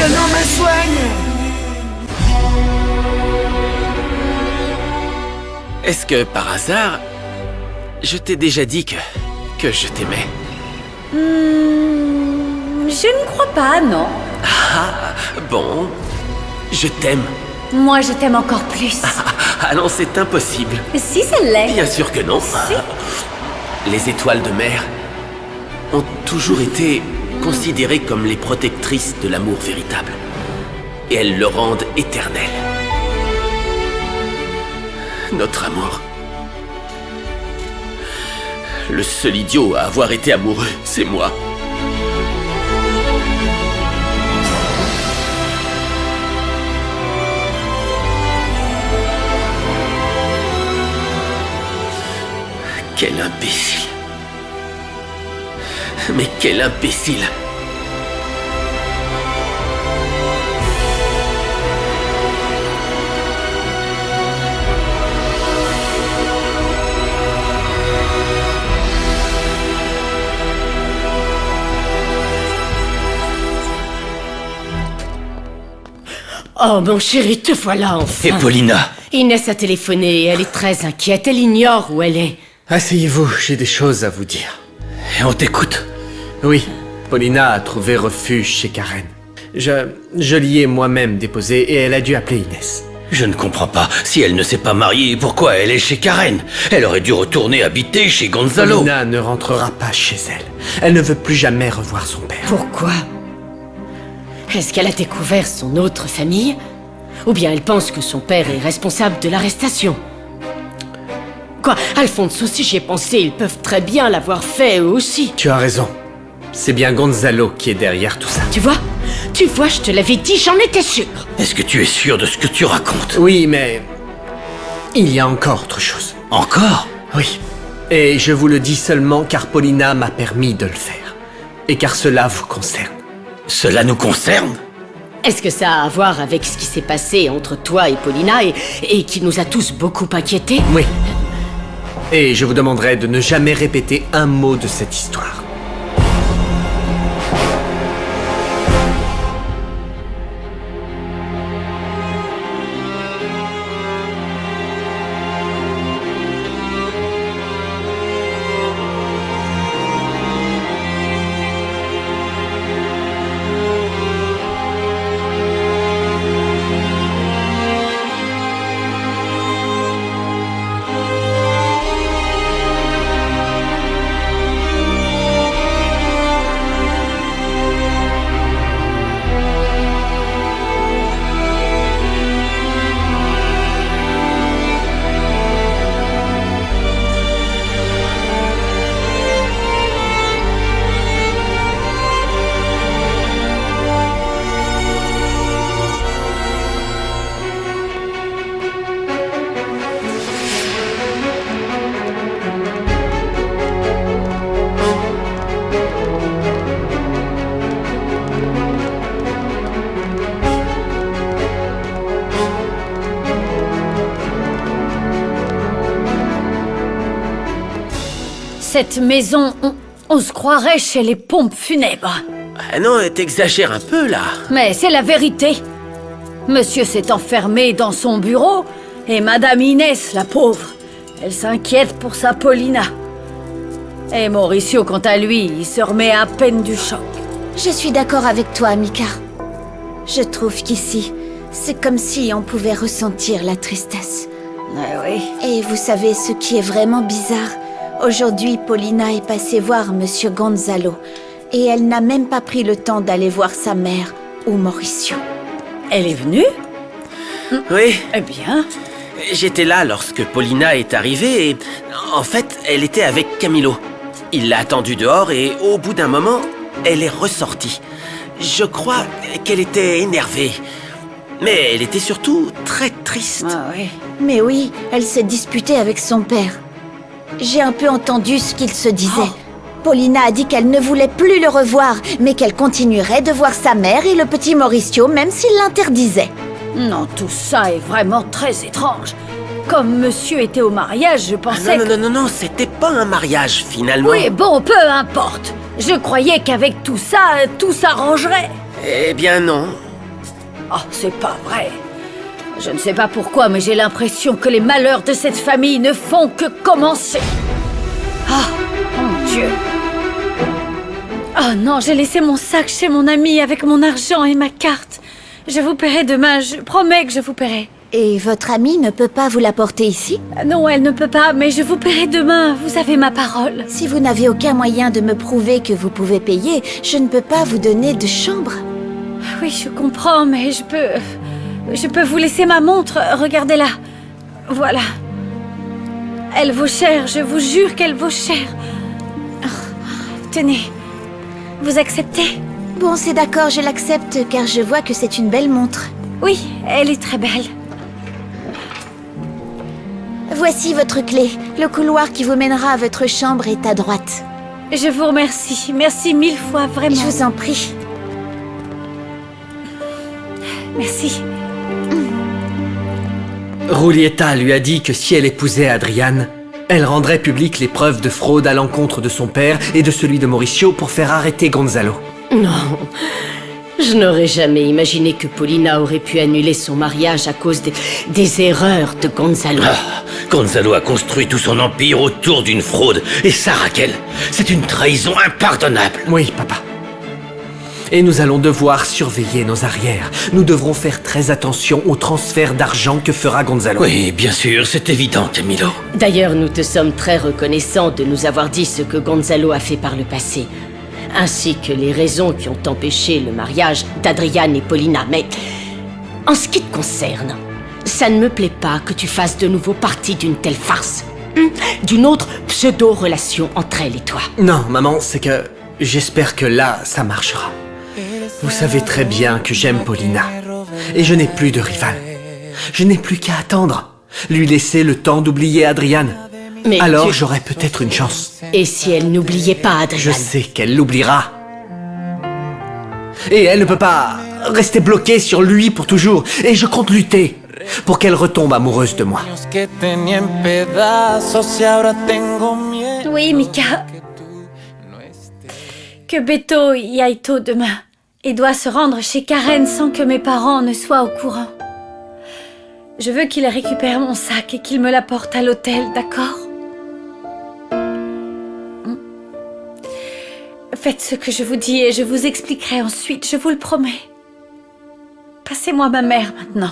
que non me soigne. Est-ce que, par hasard, je t'ai déjà dit que je t'aimais? Je ne crois pas, non. Ah, bon, je t'aime. Moi, je t'aime encore plus. Ah non, c'est impossible. Si, ça l'est. Bien sûr que non. Si. Les étoiles de mer ont toujours été considérées comme les protectrices de l'amour véritable. Et elles le rendent éternel. Notre amour. Le seul idiot à avoir été amoureux, c'est moi. Quel imbécile. Mais quel imbécile. Oh, mon chéri, te voilà enfin. Et Paulina? Inès a téléphoné et elle est très inquiète. Elle ignore où elle est. Asseyez-vous, j'ai des choses à vous dire. Et on t'écoute. Oui, Paulina a trouvé refuge chez Karen. Je l'y ai moi-même déposée et elle a dû appeler Inès. Je ne comprends pas. Si elle ne s'est pas mariée, pourquoi elle est chez Karen? Elle aurait dû retourner habiter chez Gonzalo. Paulina ne rentrera pas chez elle. Elle ne veut plus jamais revoir son père. Pourquoi? Est-ce qu'elle a découvert son autre famille? Ou bien elle pense que son père est responsable de l'arrestation? Quoi, Alfonso, si j'y ai pensé, ils peuvent très bien l'avoir fait eux aussi. Tu as raison. C'est bien Gonzalo qui est derrière tout ça. Tu vois, je te l'avais dit, j'en étais sûre. Est-ce que tu es sûr de ce que tu racontes? Oui, mais il y a encore autre chose. Encore? Oui. Et je vous le dis seulement car Paulina m'a permis de le faire. Et car cela vous concerne. Cela nous concerne? Est-ce que ça a à voir avec ce qui s'est passé entre toi et Paulina et qui nous a tous beaucoup inquiétés? Oui. Et je vous demanderai de ne jamais répéter un mot de cette histoire. Cette maison, on se croirait chez les pompes funèbres. Ah non, t'exagères un peu, là. Mais c'est la vérité. Monsieur s'est enfermé dans son bureau et Madame Inès, la pauvre, elle s'inquiète pour sa Paulina. Et Mauricio, quant à lui, il se remet à peine du choc. Je suis d'accord avec toi, Mika. Je trouve qu'ici, c'est comme si on pouvait ressentir la tristesse. Oui. Et vous savez ce qui est vraiment bizarre? Aujourd'hui, Paulina est passée voir Monsieur Gonzalo. Et elle n'a même pas pris le temps d'aller voir sa mère ou Mauricio. Elle est venue? Oui. Eh bien... J'étais là lorsque Paulina est arrivée et... En fait, elle était avec Camilo. Il l'a attendue dehors et au bout d'un moment, elle est ressortie. Je crois qu'elle était énervée. Mais elle était surtout très triste. Ah oui. Mais oui, elle s'est disputée avec son père. J'ai un peu entendu ce qu'il se disait. Oh. Paulina a dit qu'elle ne voulait plus le revoir, mais qu'elle continuerait de voir sa mère et le petit Mauricio, même s'il l'interdisait. Non, tout ça est vraiment très étrange. Comme monsieur était au mariage, je pensais Non, c'était pas un mariage, finalement. Oui, bon, peu importe. Je croyais qu'avec tout ça, tout s'arrangerait. Eh bien non. Oh, c'est pas vrai. Je ne sais pas pourquoi, mais j'ai l'impression que les malheurs de cette famille ne font que commencer. Ah, mon Dieu. Oh non, j'ai laissé mon sac chez mon ami avec mon argent et ma carte. Je vous paierai demain, je promets que je vous paierai. Et votre amie ne peut pas vous l'apporter ici? Non, elle ne peut pas, mais je vous paierai demain, vous avez ma parole. Si vous n'avez aucun moyen de me prouver que vous pouvez payer, je ne peux pas vous donner de chambre. Oui, je comprends, mais je peux vous laisser ma montre, regardez-la. Voilà. Elle vaut cher, je vous jure qu'elle vaut cher. Oh, tenez, vous acceptez? Bon, c'est d'accord, je l'accepte, car je vois que c'est une belle montre. Oui, elle est très belle. Voici votre clé. Le couloir qui vous mènera à votre chambre est à droite. Je vous remercie. Merci 1000 fois, vraiment. Je vous en prie. Merci. Rulieta lui a dit que si elle épousait Adrian, elle rendrait publiques les preuves de fraude à l'encontre de son père et de celui de Mauricio pour faire arrêter Gonzalo. Non, je n'aurais jamais imaginé que Polina aurait pu annuler son mariage à cause des erreurs de Gonzalo. Ah, Gonzalo a construit tout son empire autour d'une fraude. Et ça, Raquel, c'est une trahison impardonnable. Oui, papa. Et nous allons devoir surveiller nos arrières. Nous devrons faire très attention au transfert d'argent que fera Gonzalo. Oui, bien sûr, c'est évident, Camilo. D'ailleurs, nous te sommes très reconnaissants de nous avoir dit ce que Gonzalo a fait par le passé, ainsi que les raisons qui ont empêché le mariage d'Adrian et Polina. Mais en ce qui te concerne, ça ne me plaît pas que tu fasses de nouveau partie d'une telle farce, d'une autre pseudo-relation entre elle et toi. Non, maman, c'est que j'espère que là, ça marchera. Vous savez très bien que j'aime Polina. Et je n'ai plus de rival. Je n'ai plus qu'à attendre. Lui laisser le temps d'oublier Adrian. Mais alors j'aurai peut-être une chance. Et si elle n'oubliait pas Adrian? Je sais qu'elle l'oubliera. Et elle ne peut pas rester bloquée sur lui pour toujours. Et je compte lutter pour qu'elle retombe amoureuse de moi. Oui, Mika. Que Beto y aille tôt demain. Il doit se rendre chez Karen sans que mes parents ne soient au courant. Je veux qu'il récupère mon sac et qu'il me l'apporte à l'hôtel, d'accord? Faites ce que je vous dis et je vous expliquerai ensuite, je vous le promets. Passez-moi ma mère maintenant.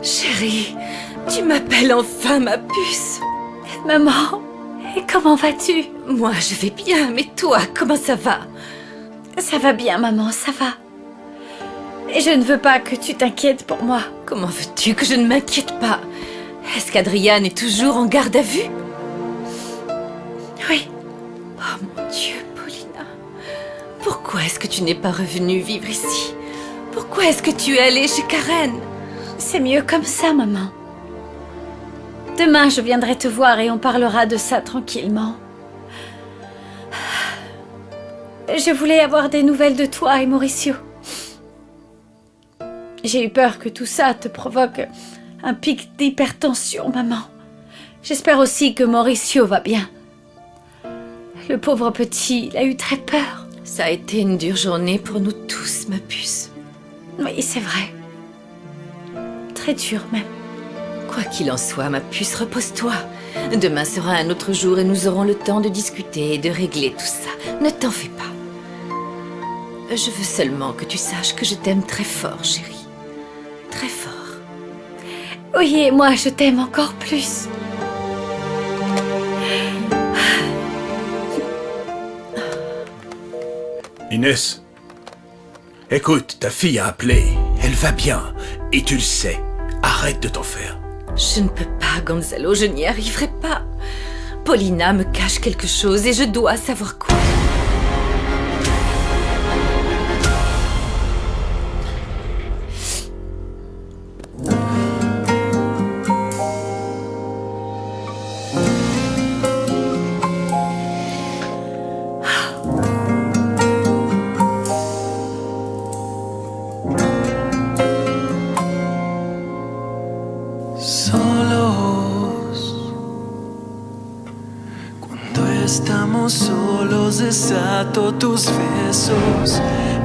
Chérie, tu m'appelles enfin ma puce. Maman, et comment vas-tu? Moi, je vais bien, mais toi, comment ça va? Ça va bien, maman, ça va. Et je ne veux pas que tu t'inquiètes pour moi. Comment veux-tu que je ne m'inquiète pas? Est-ce qu'Adrian est toujours en garde à vue? Oui. Oh mon Dieu, Polina. Pourquoi est-ce que tu n'es pas revenue vivre ici? Pourquoi est-ce que tu es allée chez Karen? C'est mieux comme ça, maman. Demain, je viendrai te voir et on parlera de ça tranquillement. Je voulais avoir des nouvelles de toi et Mauricio. J'ai eu peur que tout ça te provoque un pic d'hypertension, maman. J'espère aussi que Mauricio va bien. Le pauvre petit, il a eu très peur. Ça a été une dure journée pour nous tous, ma puce. Oui, c'est vrai. Très dur même. Quoi qu'il en soit, ma puce, repose-toi. Demain sera un autre jour et nous aurons le temps de discuter et de régler tout ça. Ne t'en fais pas. Je veux seulement que tu saches que je t'aime très fort, chérie. Très fort. Oui, et moi, je t'aime encore plus. Inès, écoute, ta fille a appelé. Elle va bien. Et tu le sais. Arrête de t'en faire. Je ne peux pas, Gonzalo, je n'y arriverai pas. Polina me cache quelque chose et je dois savoir quoi. Solos cuando estamos estamos solos, desato tus besos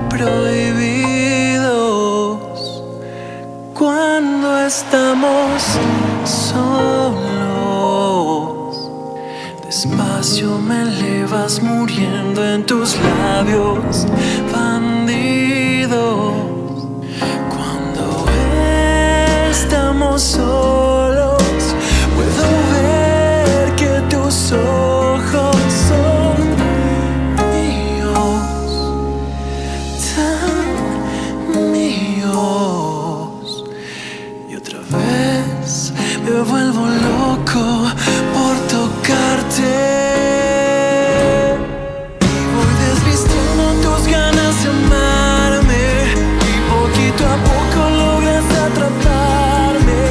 prohibidos. Cuando estamos solos, despacio me elevas muriendo en tus labios, bandido. Cuando estamos solos, puedo ver que tus ojos son míos, tan míos. Y otra vez me vuelvo loco por tocarte. Y voy desvistiendo tus ganas de amarme, y poquito a poco logras atraparme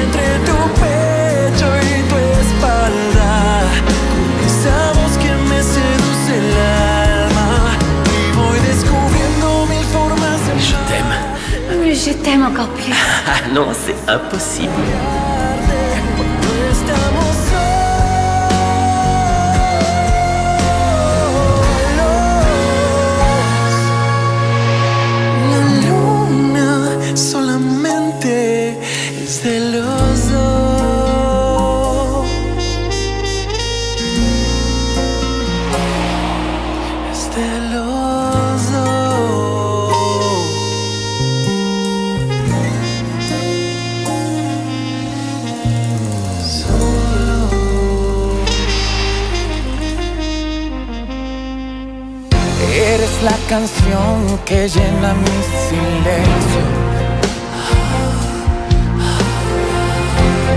entre tu pecho y tu espalda, con esa voz que me seduce el alma. Y voy descubriendo mil formas de Je t'aime. Mais je t'aime encore plus. Ah non, c'est impossible. cuando estamos solos. La luna solamente es de los dos. Es de los dos. Eres la canción que llena mi silencio,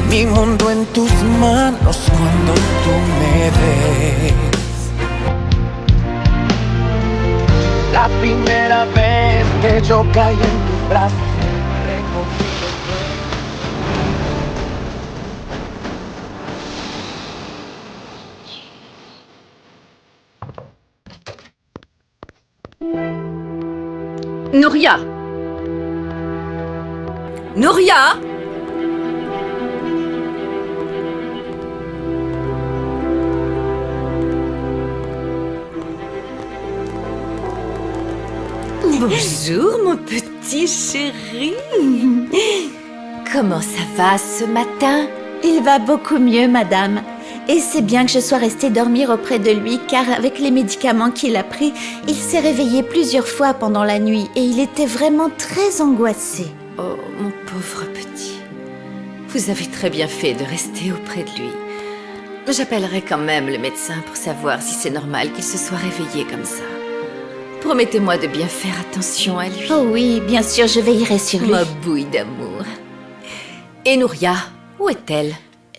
mi mundo en tus manos cuando tú me ves. La primera vez que yo caí en tus brazos, recogido Nouria! Nouria! Bonjour, mon petit chéri. Comment ça va ce matin? Il va beaucoup mieux, madame. Et c'est bien que je sois restée dormir auprès de lui, car avec les médicaments qu'il a pris, il s'est réveillé plusieurs fois pendant la nuit et il était vraiment très angoissé. Oh, mon pauvre petit. Vous avez très bien fait de rester auprès de lui. J'appellerai quand même le médecin pour savoir si c'est normal qu'il se soit réveillé comme ça. Promettez-moi de bien faire attention à lui. Oh oui, bien sûr, je veillerai sur lui. Ma bouille d'amour. Et Nouria, où est-elle?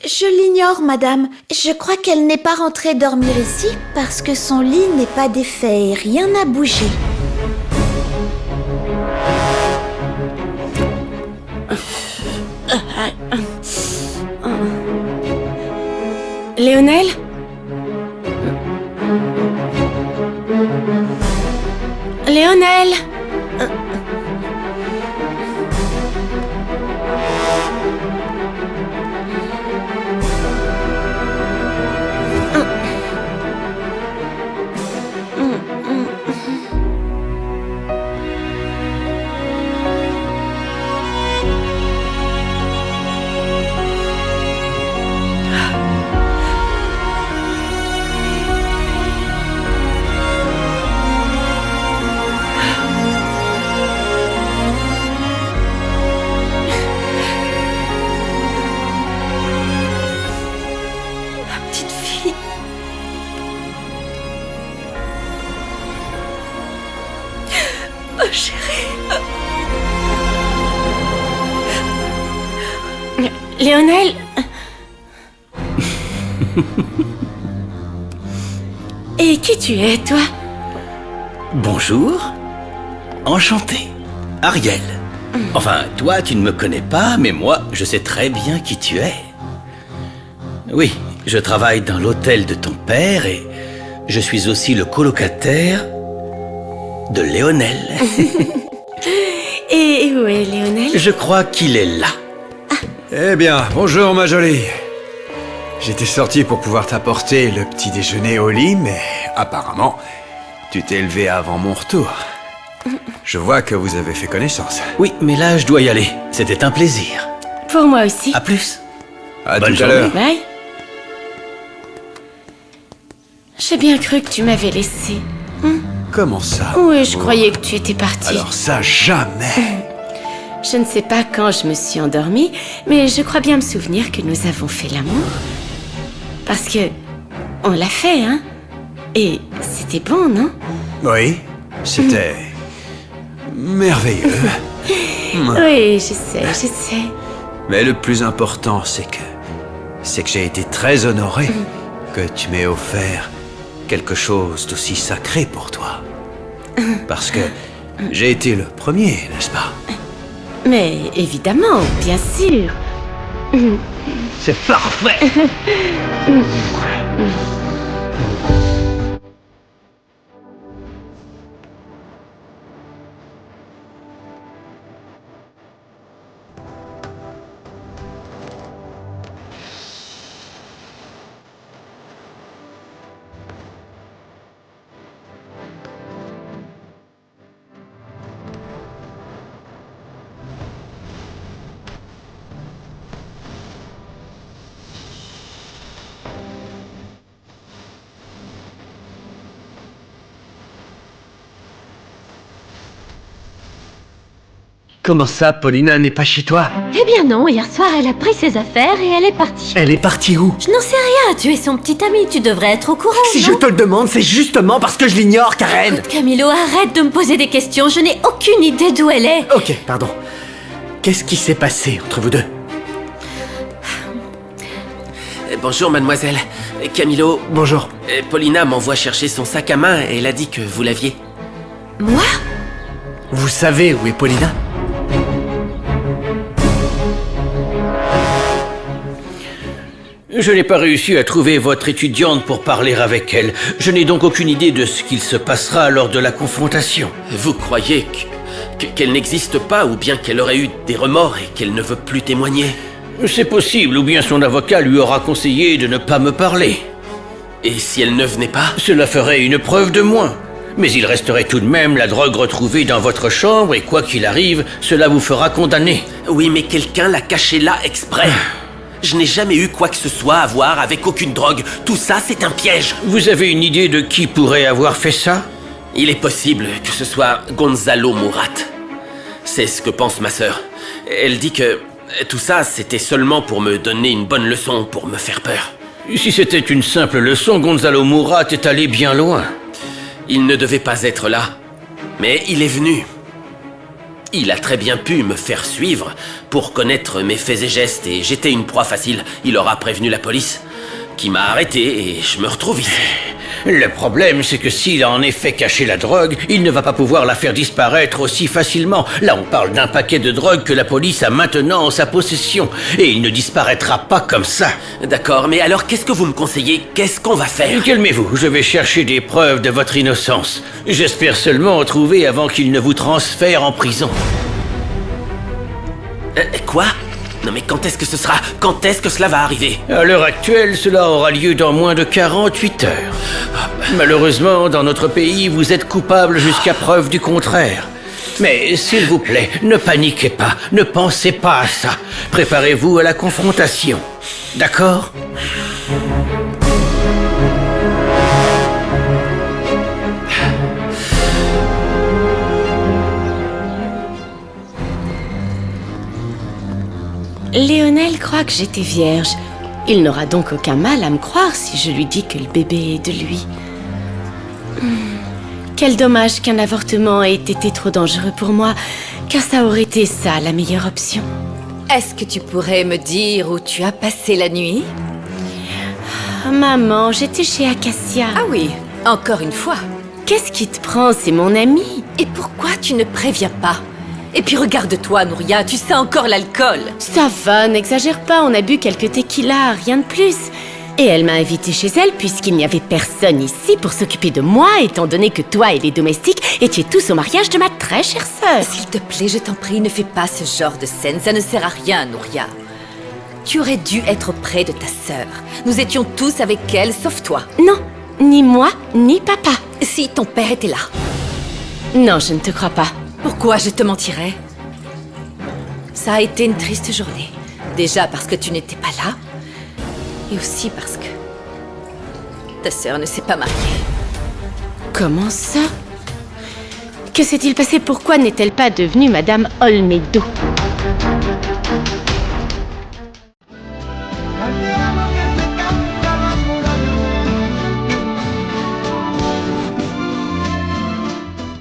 Je l'ignore, madame. Je crois qu'elle n'est pas rentrée dormir ici parce que son lit n'est pas défait et rien n'a bougé. Léonel? Léonel? Oh, chérie. Léonel? Et qui tu es, toi? Bonjour. Enchanté. Ariel. Enfin, toi, tu ne me connais pas, mais moi, je sais très bien qui tu es. Oui, je travaille dans l'hôtel de ton père et je suis aussi le colocataire de Léonel. Et où est Léonel? Je crois qu'il est là. Eh bien, bonjour ma jolie. J'étais sorti pour pouvoir t'apporter le petit déjeuner au lit, mais apparemment, tu t'es levé avant mon retour. Je vois que vous avez fait connaissance. Oui, mais là, je dois y aller. C'était un plaisir. Pour moi aussi. À plus. À Bonne tout à journée. l'heure. Bye. J'ai bien cru que tu m'avais laissé. Comment ça? Oui, je croyais que tu étais parti. Alors ça, jamais. Je ne sais pas quand je me suis endormie, mais je crois bien me souvenir que nous avons fait l'amour. Parce que on l'a fait, hein? Et c'était bon, non? Oui, c'était merveilleux. Oui, je sais. Mais le plus important, c'est que j'ai été très honoré que tu m'aies offert quelque chose d'aussi sacré pour toi. Parce que j'ai été le premier, n'est-ce pas? Mais évidemment, bien sûr. C'est parfait. Comment ça, Paulina n'est pas chez toi? Eh bien non, hier soir elle a pris ses affaires et elle est partie. Elle est partie où? Je n'en sais rien, tu es son petit ami, tu devrais être au courant, Si non? je te le demande, c'est justement parce que je l'ignore, Karen. Écoute, Camilo, arrête de me poser des questions, je n'ai aucune idée d'où elle est. Ok, pardon. Qu'est-ce qui s'est passé entre vous deux? Bonjour, mademoiselle. Camilo, Bonjour. Paulina m'envoie chercher son sac à main et elle a dit que vous l'aviez. Moi? Vous savez où est Paulina? Je n'ai pas réussi à trouver votre étudiante pour parler avec elle. Je n'ai donc aucune idée de ce qu'il se passera lors de la confrontation. Vous croyez qu'elle n'existe pas ou bien qu'elle aurait eu des remords et qu'elle ne veut plus témoigner? C'est possible, ou bien son avocat lui aura conseillé de ne pas me parler. Et si elle ne venait pas? Cela ferait une preuve de moins. Mais il resterait tout de même la drogue retrouvée dans votre chambre et quoi qu'il arrive, cela vous fera condamner. Oui, mais quelqu'un l'a cachée là exprès. Je n'ai jamais eu quoi que ce soit à voir avec aucune drogue. Tout ça, c'est un piège. Vous avez une idée de qui pourrait avoir fait ça? Il est possible que ce soit Gonzalo Murat. C'est ce que pense ma sœur. Elle dit que tout ça, c'était seulement pour me donner une bonne leçon, pour me faire peur. Si c'était une simple leçon, Gonzalo Murat est allé bien loin. Il ne devait pas être là. Mais il est venu. Il a très bien pu me faire suivre pour connaître mes faits et gestes et j'étais une proie facile. Il aura prévenu la police, qui m'a arrêté et je me retrouve ici. Le problème, c'est que s'il a en effet caché la drogue, il ne va pas pouvoir la faire disparaître aussi facilement. Là, on parle d'un paquet de drogue que la police a maintenant en sa possession. Et il ne disparaîtra pas comme ça. D'accord, mais alors qu'est-ce que vous me conseillez? Qu'est-ce qu'on va faire? Calmez-vous, je vais chercher des preuves de votre innocence. J'espère seulement en trouver avant qu'il ne vous transfère en prison. Quoi? Non mais quand est-ce que ce sera? Quand est-ce que cela va arriver? À l'heure actuelle, cela aura lieu dans moins de 48 heures. Malheureusement, dans notre pays, vous êtes coupable jusqu'à preuve du contraire. Mais s'il vous plaît, ne paniquez pas, ne pensez pas à ça. Préparez-vous à la confrontation. D'accord ? Léonel croit que j'étais vierge. Il n'aura donc aucun mal à me croire si je lui dis que le bébé est de lui. Quel dommage qu'un avortement ait été trop dangereux pour moi, car ça aurait été ça la meilleure option. Est-ce que tu pourrais me dire où tu as passé la nuit? Oh, maman, j'étais chez Acacia. Ah oui, encore une fois. Qu'est-ce qui te prend? C'est mon ami. Et pourquoi tu ne préviens pas? Et puis regarde-toi, Nouria, tu sais encore l'alcool. Ça va, n'exagère pas, on a bu quelques tequilas, rien de plus. Et elle m'a invitée chez elle puisqu'il n'y avait personne ici pour s'occuper de moi, étant donné que toi et les domestiques étiez tous au mariage de ma très chère sœur. S'il te plaît, je t'en prie, ne fais pas ce genre de scène, ça ne sert à rien, Nouria. Tu aurais dû être près de ta sœur. Nous étions tous avec elle, sauf toi. Non, ni moi, ni papa. Si ton père était là, Non, je ne te crois pas. pourquoi je te mentirais? Ça a été une triste journée. Déjà parce que tu n'étais pas là, et aussi parce que ta sœur ne s'est pas mariée. Comment ça? Que s'est-il passé? Pourquoi n'est-elle pas devenue Madame Olmedo?